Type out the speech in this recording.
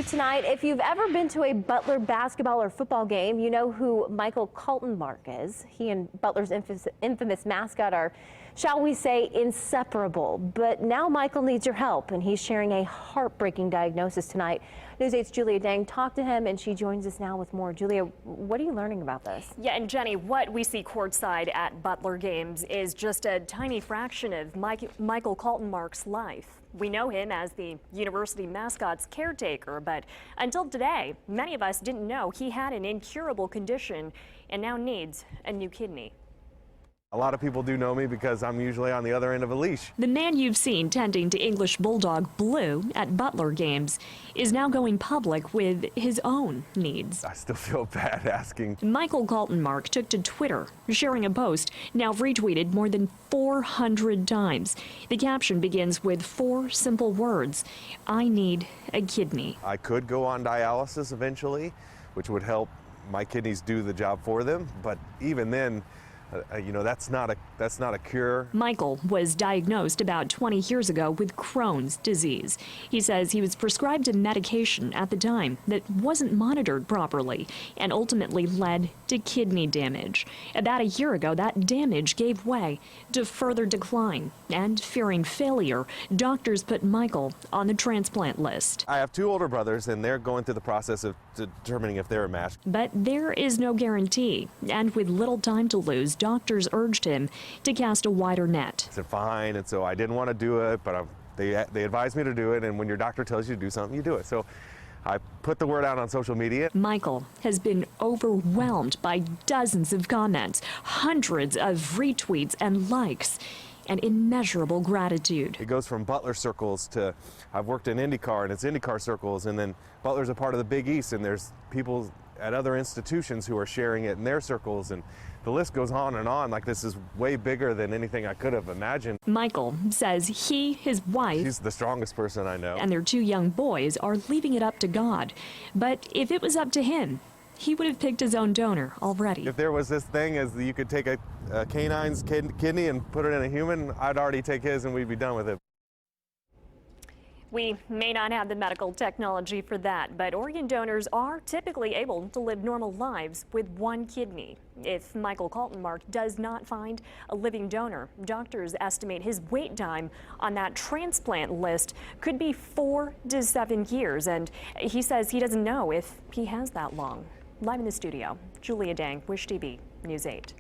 tonight. If you've ever been to a Butler basketball or football game, you know who Michael Kaltenmark is. He and Butler's infamous mascot are, shall we say, inseparable. But now Michael needs your help, and he's sharing a heartbreaking diagnosis tonight. News 8's Julia Dang talked to him, and she joins us now with more. Julia, what are you learning about this? Yeah, and Jenny, what we see courtside at Butler games is just a tiny fraction of Michael Kaltenmark's life. We know him as the university mascot's caretaker, but until today, many of us didn't know he had an incurable condition and now needs a new kidney. A lot of people do know me because I'm usually on the other end of a leash. The man you've seen tending to English Bulldog Blue at Butler games is now going public with his own needs. I still feel bad asking. Michael Kaltenmark took to Twitter, sharing a post now retweeted more than 400 times. The caption begins with 4 simple words: I need a kidney. I could go on dialysis eventually, which would help my kidneys do the job for them, but even then, you know, that's not a cure. Michael was diagnosed about 20 years ago with Crohn's disease. He says he was prescribed a medication at the time that wasn't monitored properly and ultimately led to kidney damage. About a year ago, that damage gave way to further decline, and fearing failure, doctors put Michael on the transplant list. I have 2 older brothers, and they're going through the process of determining if they're a match. But there is no guarantee, and with little time to lose, doctors urged him to cast a wider net. I said fine, and so I didn't want to do it, but they advised me to do it, and when your doctor tells you to do something, you do it. So I put the word out on social media. Michael has been overwhelmed by dozens of comments, hundreds of retweets and likes, and immeasurable gratitude. It goes from Butler circles to, I've worked in IndyCar, and it's IndyCar circles, and then Butler's a part of the Big East, and there's people at other institutions who are sharing it in their circles, and the list goes on and on. Like, this is way bigger than anything I could have imagined. Michael says he, his wife, she's the strongest person I know, and their 2 young boys are leaving it up to God. But if it was up to him, he would have picked his own donor already. If there was this thing as you could take a canine's kidney and put it in a human, I'd already take his and we'd be done with it. We may not have the medical technology for that, but organ donors are typically able to live normal lives with 1 kidney. If Michael Kaltenmark does not find a living donor, doctors estimate his wait time on that transplant list could be 4 to 7 years, and he says he doesn't know if he has that long. Live in the studio, Julia Dang, Wish TV, News 8.